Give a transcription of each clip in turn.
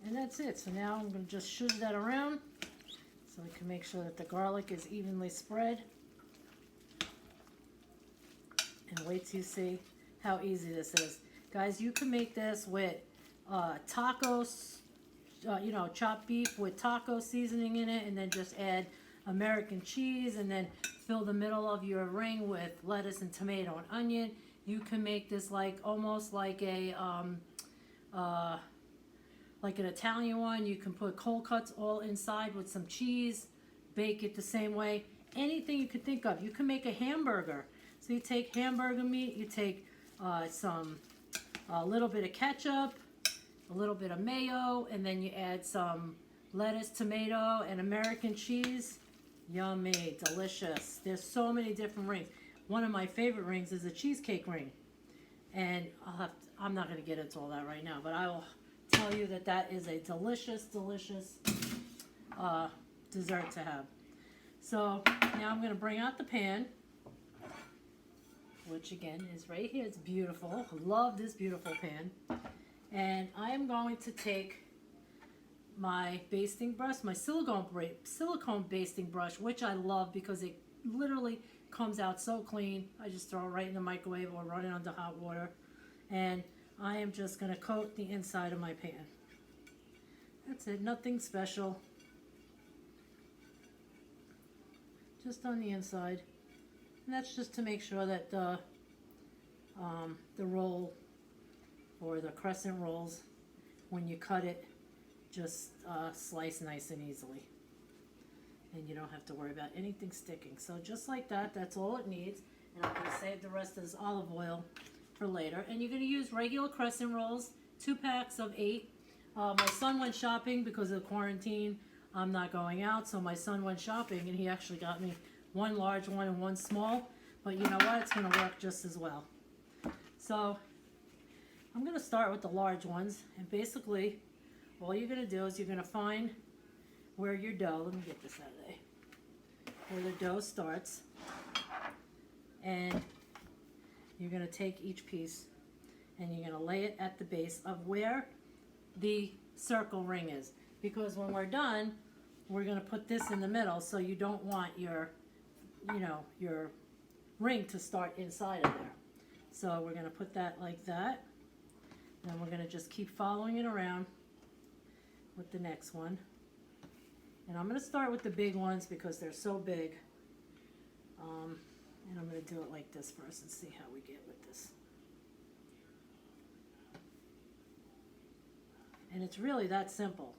And that's it. So now I'm going to just shush that around so we can make sure that the garlic is evenly spread. And wait till you see how easy this is. Guys, you can make this with tacos, chopped beef with taco seasoning in it, and then just add American cheese, and then fill the middle of your ring with lettuce and tomato and onion. You can make this almost like a like an Italian one. You can put cold cuts all inside with some cheese, bake it the same way. Anything you could think of. You can make a hamburger. So you take hamburger meat, you take a little bit of ketchup, a little bit of mayo, and then you add some lettuce, tomato, and American cheese. Yummy, delicious. There's so many different rings. One of my favorite rings is a cheesecake ring. And I'm not going to get into all that right now, but I will tell you that that is a delicious, delicious dessert to have. So now I'm going to bring out the pan, which again is right here. It's beautiful. Love this beautiful pan. And I am going to take my basting brush, my silicone basting brush, which I love because it literally comes out so clean. I just throw it right in the microwave or run it under hot water. And I am just going to coat the inside of my pan. That's it, nothing special. Just on the inside. And that's just to make sure that the roll or the crescent rolls, when you cut it, just slice nice and easily. And you don't have to worry about anything sticking. So just like that, that's all it needs. And I'm going to save the rest of this olive oil for later. And you're going to use regular crescent rolls, 2 packs of 8. My son went shopping because of the quarantine. I'm not going out, so my son went shopping and he actually got me 1 large one and 1 small. But you know what? It's going to work just as well. So I'm going to start with the large ones. And basically, all you're going to do is you're going to find where your dough, let me get this out of there, where the dough starts. And you're going to take each piece and you're going to lay it at the base of where the circle ring is. Because when we're done, we're going to put this in the middle, so you don't want your ring to start inside of there. So we're going to put that like that. And we're going to just keep following it around with the next one. And I'm going to start with the big ones because they're so big. And I'm going to do it like this first and see how we get with this. And it's really that simple.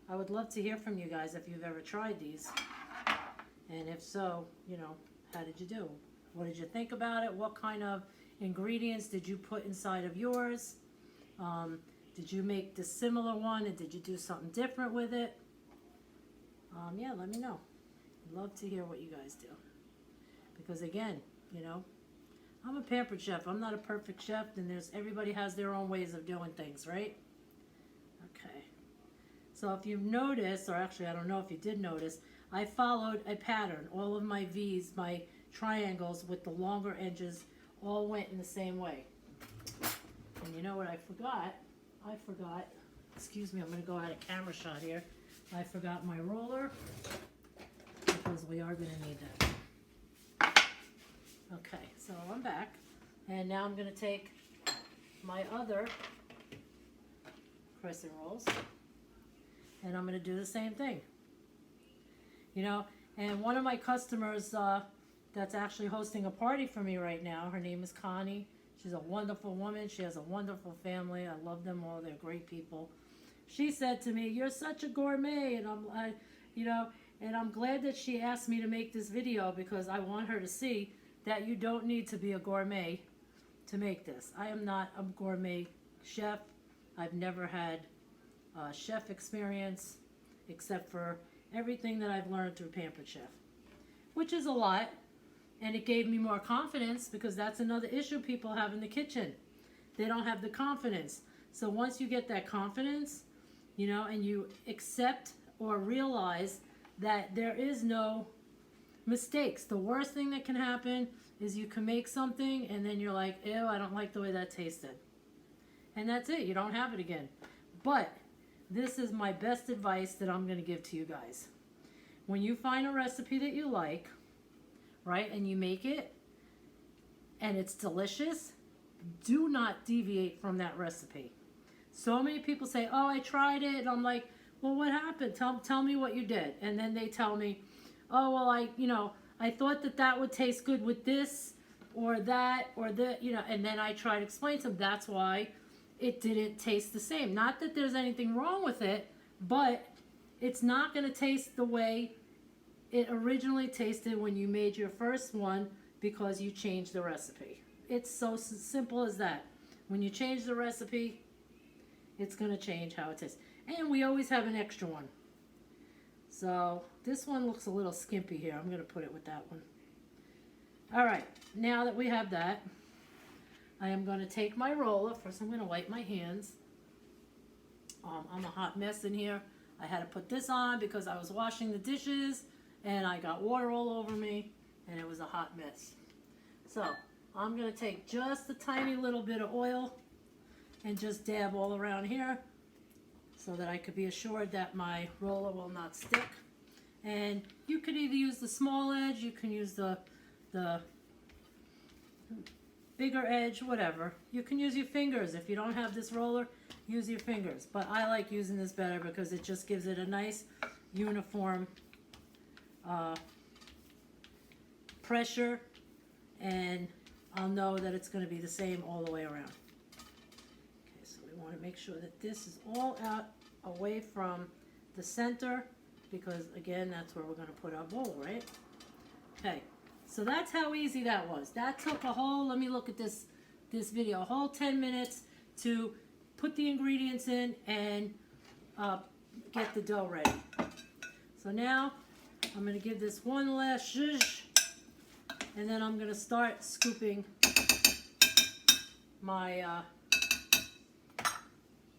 I would love to hear from you guys if you've ever tried these. And if so, how did you do? What did you think about it? What kind of ingredients did you put inside of yours? Did you make the similar one and did you do something different with it? Yeah, let me know. I'd love to hear what you guys do. Because again, I'm a pampered chef. I'm not a perfect chef, and everybody has their own ways of doing things, right? Okay. So if you've noticed, or actually I don't know if you did notice, I followed a pattern. All of my V's, my triangles with the longer edges, all went in the same way. And you know what I forgot? Excuse me, I'm going to go out of camera shot here. I forgot my roller, because we are going to need that. Okay, so I'm back. And now I'm going to take my other crescent rolls, and I'm going to do the same thing. And one of my customers that's actually hosting a party for me right now, her name is Connie. She's a wonderful woman. She has a wonderful family. I love them all. They're great people. She said to me, "You're such a gourmet," and I'm glad that she asked me to make this video, because I want her to see that you don't need to be a gourmet to make this. I am not a gourmet chef. I've never had chef experience except for everything that I've learned through Pampered Chef, which is a lot, and it gave me more confidence, because that's another issue people have in the kitchen. They don't have the confidence. So once you get that confidence, and you accept or realize that there is no mistakes. The worst thing that can happen is you can make something and then you're like, ew, I don't like the way that tasted. And that's it. You don't have it again. But this is my best advice that I'm going to give to you guys. When you find a recipe that you like, right, and you make it, and it's delicious, do not deviate from that recipe. So many people say, oh, I tried it, and I'm like, well, what happened? Tell me what you did. And then they tell me, oh, well, I thought that would taste good with this, or that, or the, and then I try to explain to them, that's why it didn't taste the same. Not that there's anything wrong with it, but it's not going to taste the way it originally tasted when you made your first one because you changed the recipe. It's so simple as that. When you change the recipe, it's going to change how it tastes. And we always have an extra one. So this one looks a little skimpy here. I'm going to put it with that one. All right, now that we have that, I am going to take my roller. First, I'm going to wipe my hands. I'm a hot mess in here. I had to put this on because I was washing the dishes and I got water all over me and it was a hot mess. So I'm going to take just a tiny little bit of oil and just dab all around here so that I could be assured that my roller will not stick. And you could either use the small edge, you can use the bigger edge, whatever. You can use your fingers. If you don't have this roller, use your fingers. But I like using this better because it just gives it a nice uniform pressure, and I'll know that it's going to be the same all the way around. Okay, so we want to make sure that this is all out away from the center because, again, that's where we're going to put our bowl, right? Okay. So that's how easy that was. That took a whole, let me look at this video, a whole 10 minutes to put the ingredients in and get the dough ready. So now I'm going to give this one last zhuzh, and then I'm going to start scooping my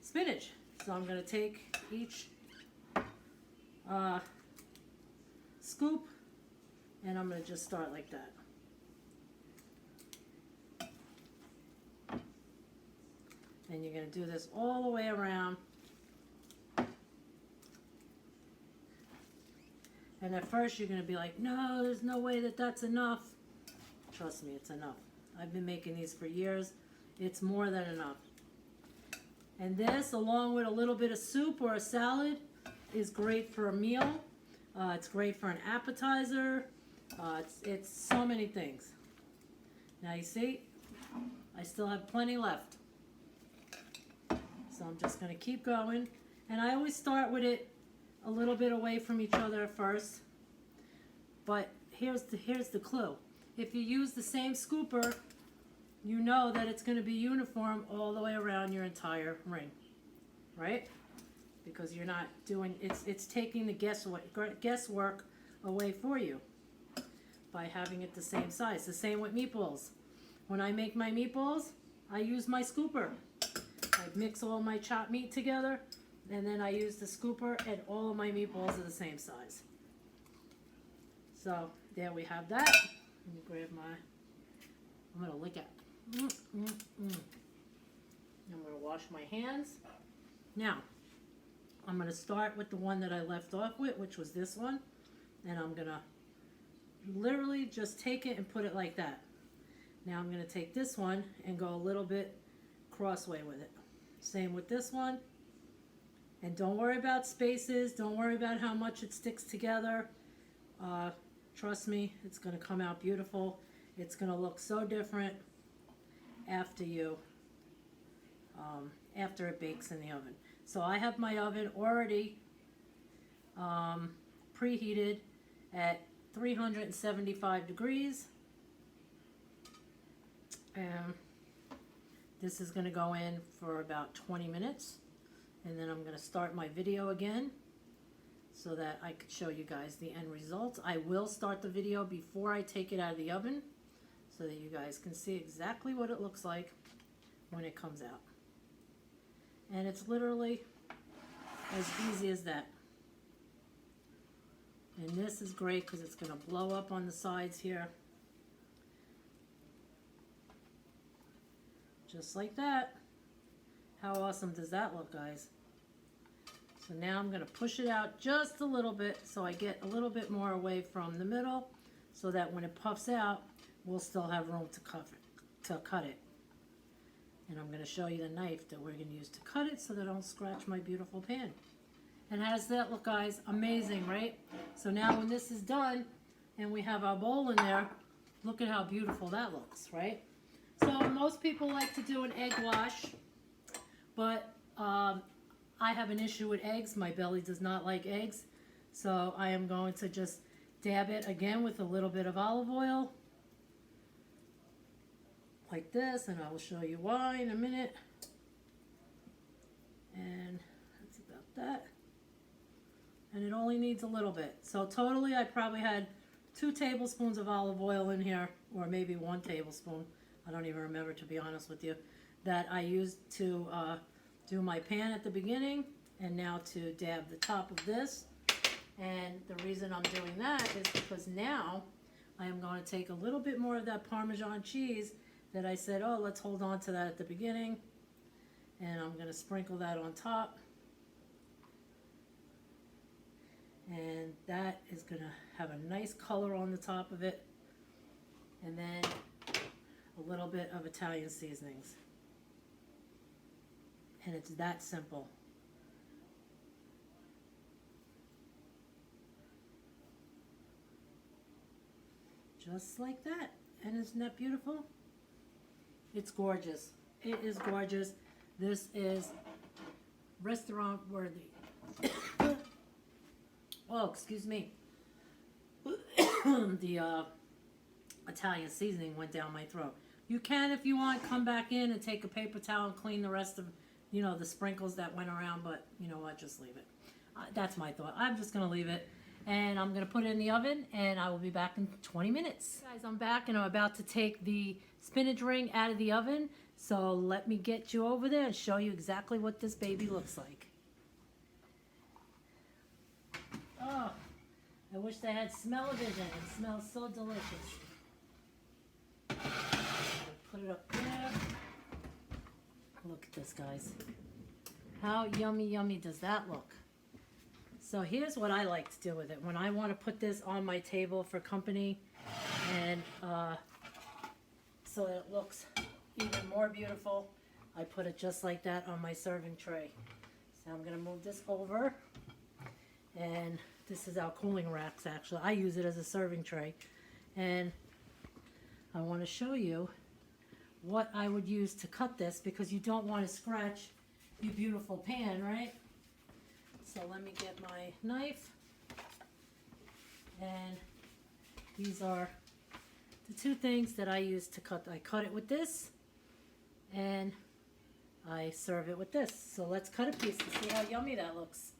spinach. So I'm going to take each scoop, and I'm going to just start like that. And you're going to do this all the way around. And at first you're going to be like, no, there's no way that that's enough. Trust me, it's enough. I've been making these for years. It's more than enough. And this, along with a little bit of soup or a salad, is great for a meal. It's great for an appetizer. It's so many things. Now you see, I still have plenty left. So I'm just going to keep going. And I always start with it a little bit away from each other at first. But here's the clue. If you use the same scooper, you know that it's going to be uniform all the way around your entire ring. Right? Because you're not doing, it's taking the guesswork away for you by having it the same size. The same with meatballs. When I make my meatballs, I use my scooper. I mix all my chopped meat together, and then I use the scooper, and all of my meatballs are the same size. So there we have that. Let me grab I'm going to lick it. I'm going to wash my hands. Now, I'm going to start with the one that I left off with, which was this one, and I'm going to literally just take it and put it like that. Now I'm going to take this one and go a little bit crossway with it. Same with this one. And don't worry about spaces. Don't worry about how much it sticks together. Trust me, it's going to come out beautiful. It's going to look so different after it bakes in the oven. So I have my oven already preheated at 375 degrees. And this is going to go in for about 20 minutes. And then I'm going to start my video again so that I could show you guys the end results. I will start the video before I take it out of the oven so that you guys can see exactly what it looks like when it comes out. And it's literally as easy as that. And this is great because it's going to blow up on the sides here. Just like that. How awesome does that look, guys? So now I'm going to push it out just a little bit so I get a little bit more away from the middle so that when it puffs out, we'll still have room to cut it. And I'm going to show you the knife that we're going to use to cut it so that I don't scratch my beautiful pan. And how does that look, guys? Amazing, right? So now when this is done and we have our bowl in there, look at how beautiful that looks, right? So most people like to do an egg wash, but I have an issue with eggs. My belly does not like eggs. So I am going to just dab it again with a little bit of olive oil. Like this, and I will show you why in a minute. And that's about that. And it only needs a little bit. So totally I probably had 2 tablespoons of olive oil in here, or maybe 1 tablespoon. I don't even remember, to be honest with you, that I used to do my pan at the beginning, and now to dab the top of this. And the reason I'm doing that is because now I am going to take a little bit more of that Parmesan cheese that I said, oh, let's hold on to that at the beginning, and I'm going to sprinkle that on top. And that is going to have a nice color on the top of it. And then a little bit of Italian seasonings. And it's that simple. Just like that. And isn't that beautiful? It's gorgeous. It is gorgeous. This is restaurant worthy. Oh, excuse me. The Italian seasoning went down my throat. You can, if you want, come back in and take a paper towel and clean the rest of, you know, the sprinkles that went around, but you know what, just leave it. That's my thought. I'm just going to leave it, and I'm going to put it in the oven, and I will be back in 20 minutes. Guys, I'm back, and I'm about to take the spinach ring out of the oven, so let me get you over there and show you exactly what this baby looks like. Oh, I wish they had smell-o-vision. It smells so delicious. Put it up there. Look at this, guys. How yummy, yummy does that look? So here's what I like to do with it. When I want to put this on my table for company, and so that it looks even more beautiful, I put it just like that on my serving tray. So I'm going to move this over. And this is our cooling racks, actually. I use it as a serving tray. And I want to show you what I would use to cut this, because you don't want to scratch your beautiful pan, right? So let me get my knife. And these are the 2 things that I use to cut. I cut it with this, and I serve it with this. So let's cut a piece and see how yummy that looks.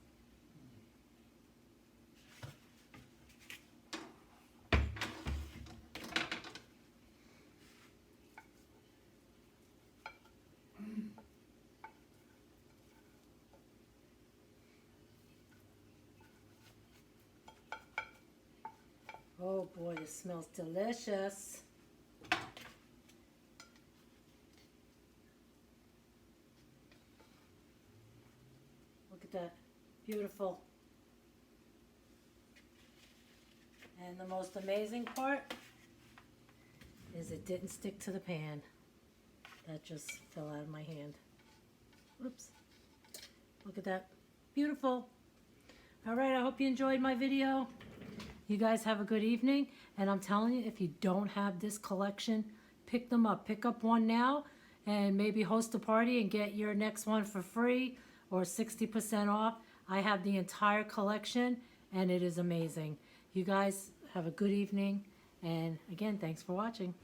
Oh boy, this smells delicious. Look at that. Beautiful. And the most amazing part is it didn't stick to the pan. That just fell out of my hand. Oops. Look at that. Beautiful. Alright, I hope you enjoyed my video. You guys have a good evening, and I'm telling you, if you don't have this collection, pick them up. Pick up one now, and maybe host a party and get your next one for free or 60% off. I have the entire collection, and it is amazing. You guys have a good evening, and again, thanks for watching.